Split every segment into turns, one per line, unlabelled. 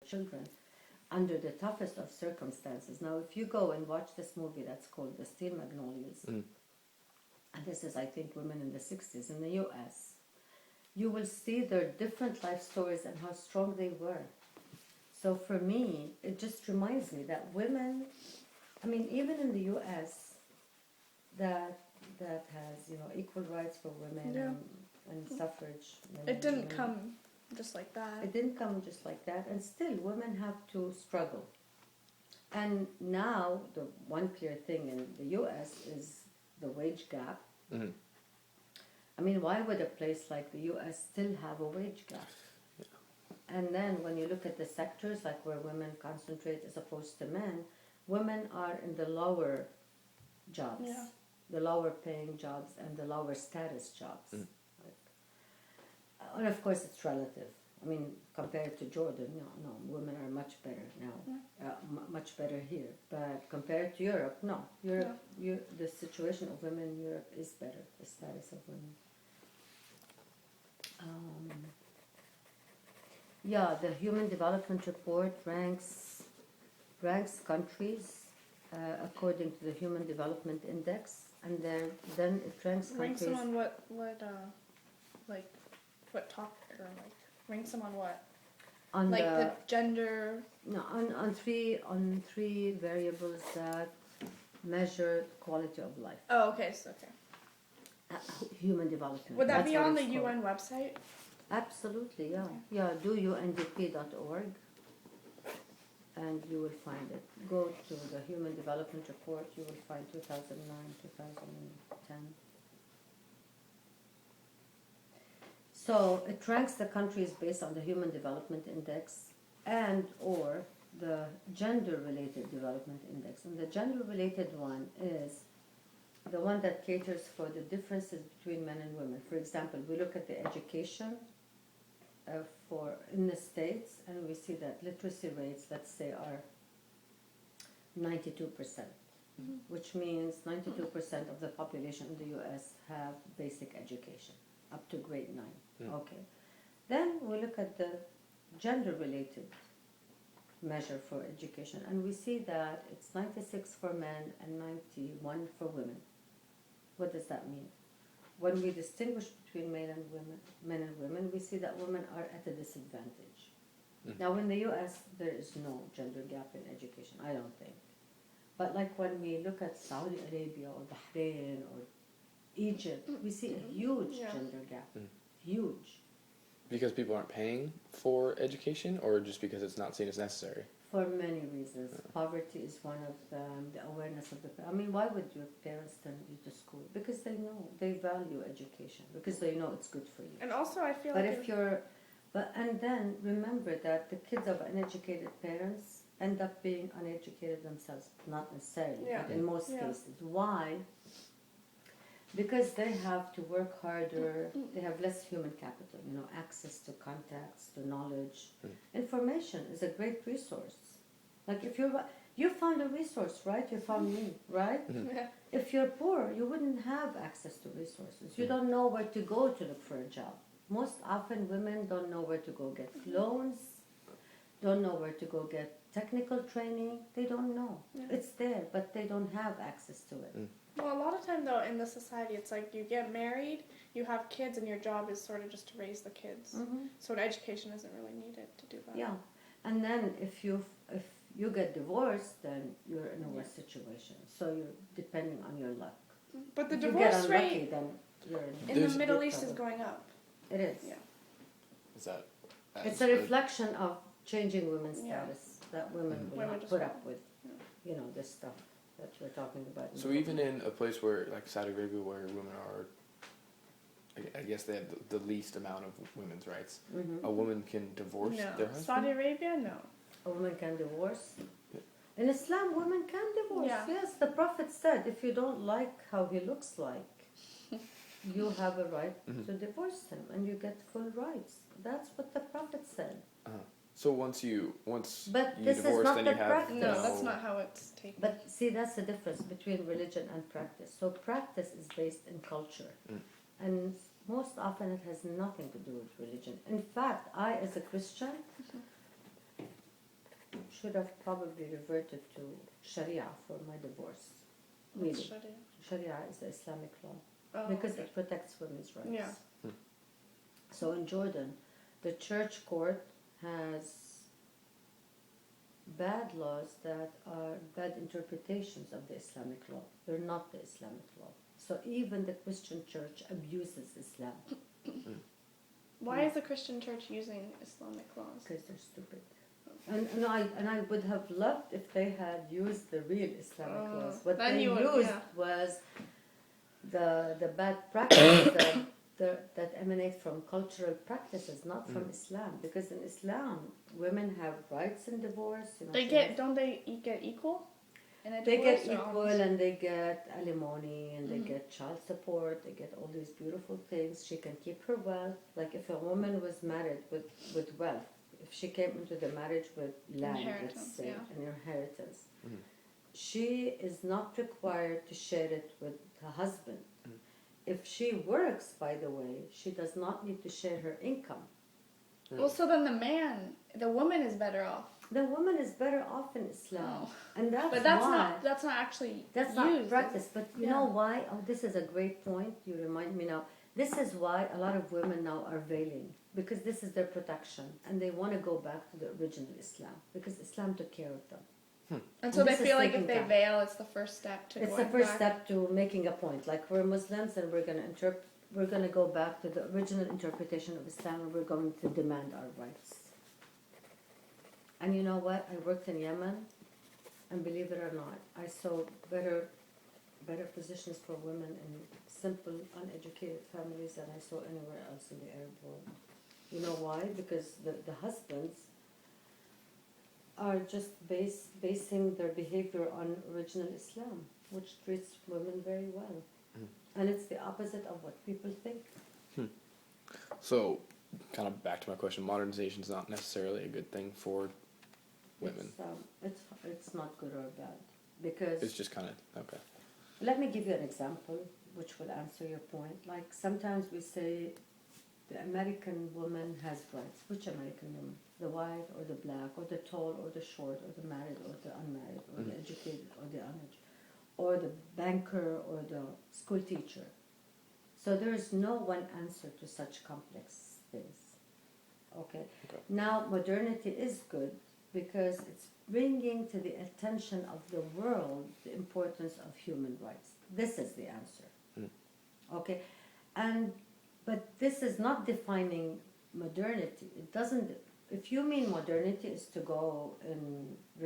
children under the toughest of circumstances. Now, if you go and watch this movie that's called The Steel Magnolias, and this is, I think, women in the 60s in the US, you will see their different life stories and how strong they were. So for me, it just reminds me that women, I mean, even in the US, that has, equal rights for women and suffrage.
It didn't come just like that.
It didn't come just like that, and still women have to struggle. And now the one clear thing in the US is the wage gap.
Mm-hmm.
I mean, why would a place like the US still have a wage gap? Yeah. And then when you look at the sectors like where women concentrate as opposed to men, women are in the lower jobs, the lower paying jobs and the lower status jobs. And of course it's relative. I mean, compared to Jordan, no, women are much better now, much better here. But compared to Europe, no. Europe, the situation of women in Europe is better, the status of women. The Human Development Report ranks countries according to the Human Development Index, and then it ranks countries.
Ranks them on what topic, or ranks them on what?
On
the gender.
No, on three variables that measure quality of life.
Oh, okay, so okay.
Human development.
Would that be on the UN website?
Absolutely, yeah. Okay. Yeah, do UNDP.org and you will find it. Go to the Human Development Report, you will find 2009, 2010. So it ranks the countries based on the Human Development Index and or the Gender-Related Development Index. And the gender-related one is the one that caters for the differences between men and women. For example, we look at the education in the States, and we see that literacy rates, let's say, are 92%, which means 92% of the population in the US have basic education, up to grade 9. Okay. Then we look at the gender-related measure for education, and we see that it's 96 for men and 91 for women. What does that mean? When we distinguish between men and women, we see that women are at a disadvantage. Now, in the US, there is no gender gap in education, I don't think. But like when we look at Saudi Arabia or Bahrain or Egypt, we see a huge gender gap. Huge.
Because people aren't paying for education, or just because it's not seen as necessary?
For many reasons. Poverty is one of them, the awareness of I mean, why would your parents send you to school? Because they know, they value education, because they know it's good for you.
And also I feel
and then remember that the kids of uneducated parents end up being uneducated themselves. Not necessarily, but in most cases. Why? Because they have to work harder, they have less human capital, access to contacts, to knowledge. Information is a great resource. Like if you found a resource, right? You found me, right? If you're poor, you wouldn't have access to resources. You don't know where to go to look for a job. Most often women don't know where to go get loans, don't know where to go get technical training. They don't know. It's there, but they don't have access to it.
Well, a lot of time, though, in the society, it's like you get married, you have kids, and your job is sort of just to raise the kids. So an education isn't really needed to do that.
Yeah, and then if you get divorced, then you're in a worse situation. So you're depending on your luck.
But the
if
divorce
you get unlucky,
rate
then you're
in the Middle East is going up.
It is.
Yeah.
Is that?
It's a reflection of changing women's status that women will not put up with. This stuff that we're talking about.
So even in a place where, like Saudi Arabia, where women are, I guess they have the least amount of women's rights, a woman can divorce their husband?
Saudi Arabia, no.
A woman can divorce? In Islam, women can divorce.
Yeah.
Yes, the Prophet said, if you don't like how he looks like, you have a right to divorce him, and you get full rights. That's what the Prophet said.
So once you divorce,
then you have
no, that's not how it's taken.
But see, that's the difference between religion and practice. So practice is based in culture, and most often it has nothing to do with religion. In fact, I, as a Christian, should have probably reverted to Sharia for my divorce.
What's
Really.
Sharia?
Sharia is the Islamic law
Oh,
because
okay.
it protects women's rights.
Yeah.
So in Jordan, the church court has bad laws that are bad interpretations of the Islamic law. They're not the Islamic law. So even the Christian church abuses Islam
Why is the Christian church using Islamic laws?
because they're stupid. And I would have loved if they had used the real Islamic laws. What
then
they
you would-
used
yeah.
was the bad practices that emanate from cultural practices, not from Islam. Because in Islam, women have rights in divorce. You know,
They get don't they get equal? In a
They get
divorce or
equal
almost?
and they get alimony and they get child support. They get all these beautiful things. She can keep her wealth. Like if a woman was married with wealth, if she came into the marriage with land, let's
Inheritance,
say,
yeah.
an inheritance, she is not required to share it with her husband. If she works, by the way, she does not need to share her income.
Well, so then the woman is better off.
The woman is better off in Islam, and that's
But that's
why.
not actually
That's
used.
not practice, but you
Yeah.
know why? Oh, this is a great point. You remind me now. This is why a lot of women now are veiling, because this is their protection, and they want to go back to the original Islam, because Islam took care of them.
And so
And
they
this is
feel like if
thinking
they
back.
veil, it's the first step to
It's
going
the first
back.
step to making a point. Like we're Muslims, and we're going to we're going to go back to the original interpretation of Islam, and we're going to demand our rights. And you know what? I worked in Yemen, and believe it or not, I saw better positions for women in simple, uneducated families than I saw anywhere else in the Arab world. You know why? Because the husbands are just basing their behavior on original Islam, which treats women very well. And it's the opposite of what people think.
So, kind of back to my question, modernization is not necessarily a good thing for women.
It's not good or bad. Because
It's just kind of, okay.
let me give you an example which will answer your point. Like sometimes we say the American woman has rights. Which American woman? The white or the black or the tall or the short or the married or the unmarried or the educated or the uneducated or the banker or the school teacher. So there is no one answer to such complex things. Okay? Now modernity is good because it's bringing to the attention of the world the importance of human rights. This is the answer. Okay? But this is not defining modernity. It doesn't. If you mean modernity is to go in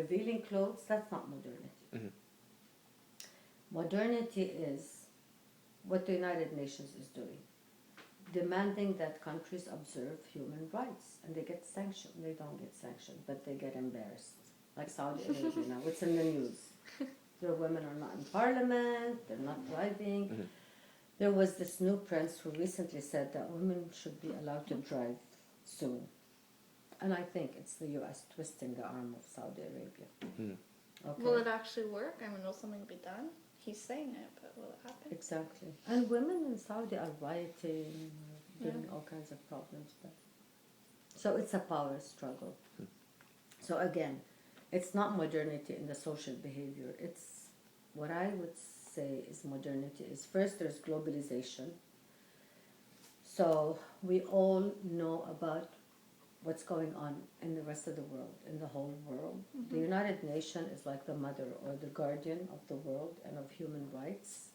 revealing clothes, that's not modernity. Modernity is what the United Nations is doing, demanding that countries observe human rights, and they get sanctioned. They don't get sanctioned, but they get embarrassed. Like Saudi Arabia now, it's in the news. Their women are not in parliament, they're not driving. There was this new prince who recently said that women should be allowed to drive soon. And I think it's the U.S. twisting the arm of Saudi Arabia. Okay.
Will it actually work? I mean, will something be done? He's saying it, but will it happen?
Exactly. And women in Saudi are rioting, doing all kinds of problems. So it's a power struggle. So again, it's not modernity in the social behavior. It's what I would say is modernity is first there's globalization. So we all know about what's going on in the rest of the world, in the whole world. The United Nations is like the mother or the guardian of the world and of human rights.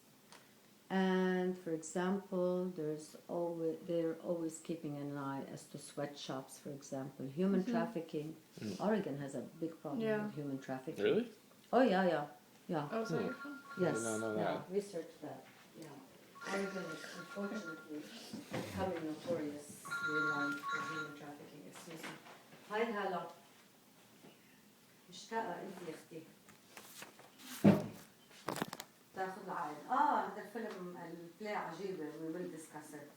And for example, they're always keeping an eye as to sweatshops, for example. Human trafficking. Oregon has a big problem with human trafficking.
Really?
Oh, yeah.
Oh, is that your phone?
Yes.
I did not know
yeah.
that.
Research that. Yeah. Oregon is unfortunately becoming notoriously known for human trafficking. Excuse me. هاي هلا. مشتاقة انت يا اختي. تاخذ العين. هذا الفيلم البلاي عجيبة. We will discuss it.